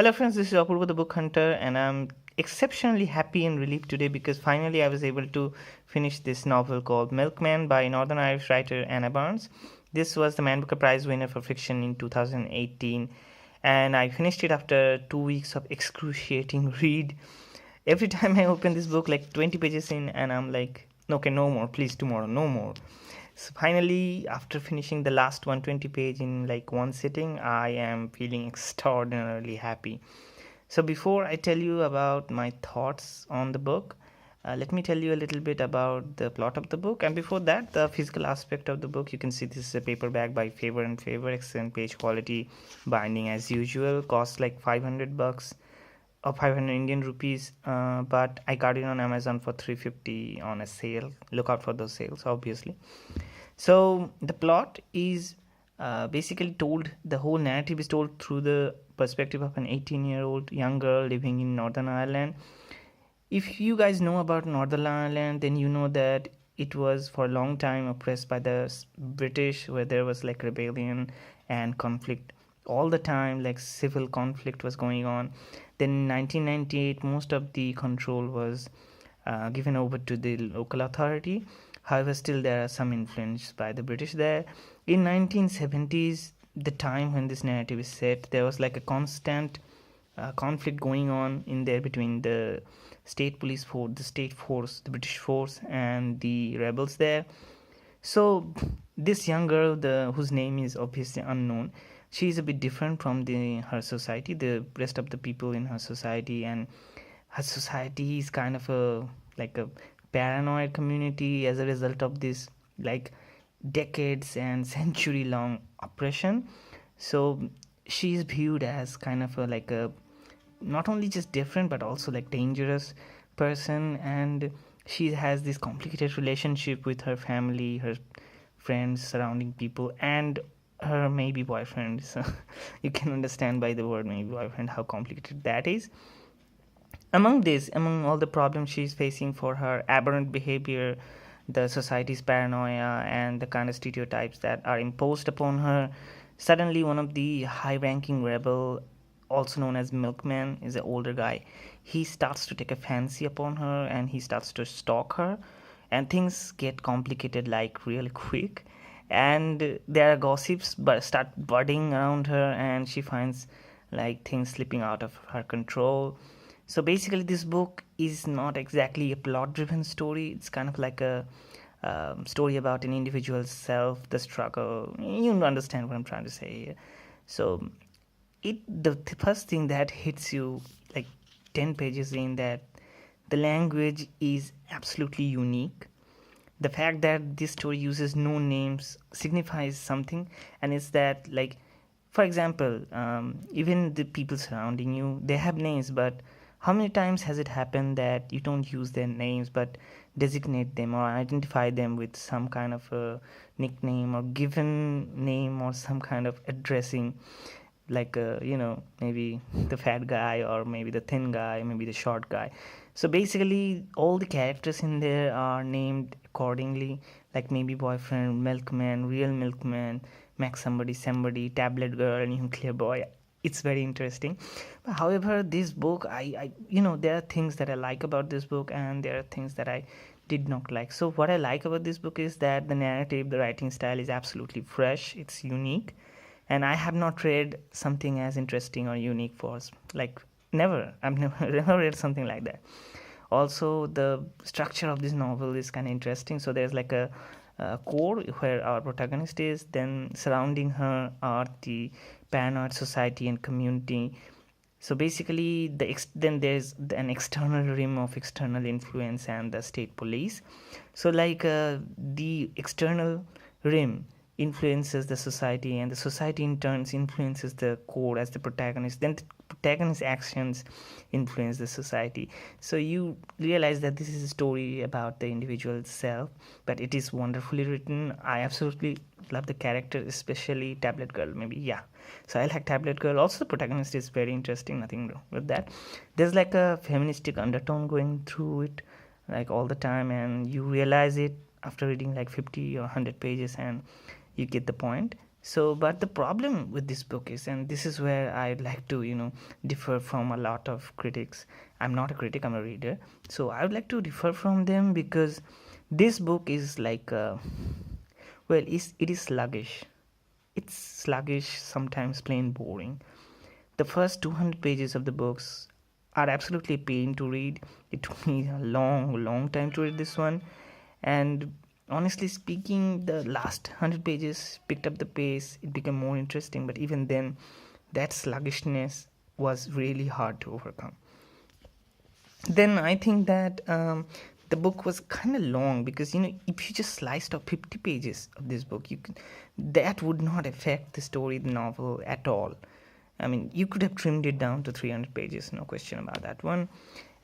Hello friends, this is Apurva the Book Hunter, and I'm exceptionally happy and relieved today because finally I was able to finish this novel called Milkman by Northern Irish writer Anna Barnes. This was the Man Booker Prize winner for fiction in 2018, and I finished it after 2 weeks of excruciating read. Every time I open this book, like 20 pages in, and I'm like, okay, no more, please, tomorrow, no more. So finally, after finishing the last 120 page in like one sitting, I am feeling extraordinarily happy. So before I tell you about my thoughts on the book, let me tell you a little bit about the plot of the book. And before that, the physical aspect of the book. You can see this is a paperback by Faber and Faber, excellent page quality, binding as usual, costs like 500 bucks or 500 Indian rupees, but I got it on Amazon for 350 on a sale. Look out for those sales, obviously. So the plot is basically told, the whole narrative is told through the perspective of an 18-year-old young girl living in Northern Ireland. If you guys know about Northern Ireland, then you know that it was for a long time oppressed by the British, where there was like rebellion and conflict all the time, like civil conflict was going on. Then in 1998, most of the control was given over to the local authority. However, still there are some influence by the British there. In 1970s, the time when this narrative is set, there was like a constant conflict going on in there between the state police force, the state force, the British force, and the rebels there. So this young girl, whose name is obviously unknown, she is a bit different from her society, the rest of the people in her society, and her society is kind of a paranoid community as a result of this like decades and century long oppression. So she is viewed as kind of a not only just different but also like dangerous person, and she has this complicated relationship with her family, her friends, surrounding people, and her maybe boyfriend. So you can understand by the word maybe boyfriend how complicated that is. Among all the problems she's facing for her aberrant behavior, the society's paranoia, and the kind of stereotypes that are imposed upon her, suddenly one of the high ranking rebel, also known as Milkman, is an older guy. He starts to take a fancy upon her and he starts to stalk her, and things get complicated like really quick. And there are gossips but start budding around her, and she finds like things slipping out of her control. So basically, this book is not exactly a plot driven story. It's kind of like a story about an individual's self, the struggle. You understand what I'm trying to say here. So the first thing that hits you like 10 pages in, that the language is absolutely unique. The fact that this story uses no names signifies something, and it's that, like, for example, even the people surrounding you, they have names, but how many times has it happened that you don't use their names but designate them or identify them with some kind of a nickname or given name or some kind of addressing, like maybe the fat guy or maybe the thin guy, maybe the short guy. So basically all the characters in there are named accordingly, like maybe boyfriend, milkman, real milkman, max somebody, tablet girl, nuclear boy. It's very interesting. But however, this book, there are things that I like about this book and there are things that I did not like. So what I like about this book is that the narrative, the writing style is absolutely fresh, it's unique, and I have not read something as interesting or unique for like never. I've never read something like that. Also, the structure of this novel is kind of interesting. So there's like a core where our protagonist is, then surrounding her are the paranoid society and community. So basically, then there's an external rim of external influence and the state police. So like the external rim influences the society, and the society in turns influences the core as the protagonist. Then the protagonist's actions influence the society. So you realize that this is a story about the individual self, but it is wonderfully written. I absolutely love the character, especially Tablet Girl. Maybe, yeah. So I like Tablet Girl. Also, the protagonist is very interesting. Nothing wrong with that. There's like a feministic undertone going through it, like all the time, and you realize it after reading like 50 or 100 pages, and you get the point. So, but the problem with this book is, and this is where I'd like to, differ from a lot of critics. I'm not a critic, I'm a reader. So, I would like to differ from them because this book is like, it is sluggish. It's sluggish, sometimes plain boring. The first 200 pages of the books are absolutely a pain to read. It took me a long, long time to read this one. And honestly speaking, the last 100 pages picked up the pace. It became more interesting, but even then, that sluggishness was really hard to overcome. Then I think that the book was kind of long because if you just sliced off 50 pages of this book, that would not affect the story, the novel at all. I mean, you could have trimmed it down to 300 pages, no question about that one.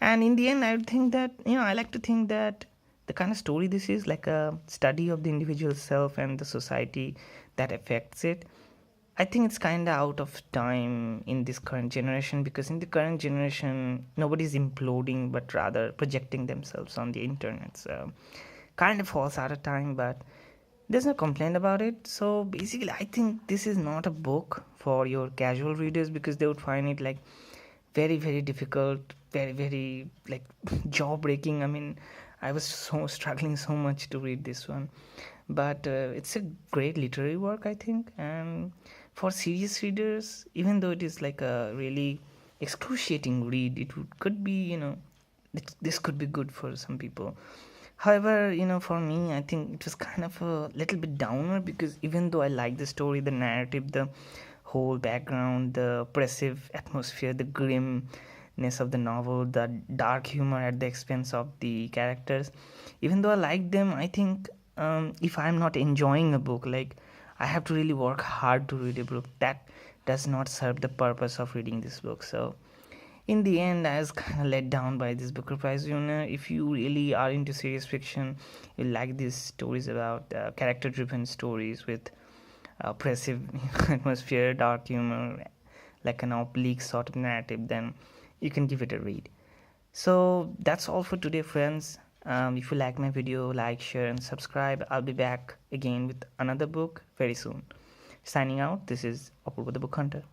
And in the end, I would think that, I like to think that the kind of story this is like a study of the individual self and the society that affects it. I think it's kind of out of time in this current generation because in the current generation, nobody's imploding but rather projecting themselves on the internet. So, kind of falls out of time, but there's no complaint about it. So, basically, I think this is not a book for your casual readers because they would find it like very, very difficult, very, very like jaw breaking. I mean, I was so struggling so much to read this one, but it's a great literary work, I think. And for serious readers, even though it is like a really excruciating read, could be, this could be good for some people. However, for me, I think it was kind of a little bit downer because even though I like the story, the narrative, the whole background, the oppressive atmosphere, the grimness of the novel, the dark humor at the expense of the characters, even though I like them, I think if I'm not enjoying a book, like I have to really work hard to read a book, that does not serve the purpose of reading this book. So in the end, I was kind of let down by this Booker Prize winner. If you really are into serious fiction, you like these stories about character driven stories with oppressive atmosphere, dark humor, like an oblique sort of narrative, then you can give it a read. So that's all for today, friends. If you like my video, like, share, and subscribe. I'll be back again with another book very soon. Signing out, this is Apurva the Book Hunter.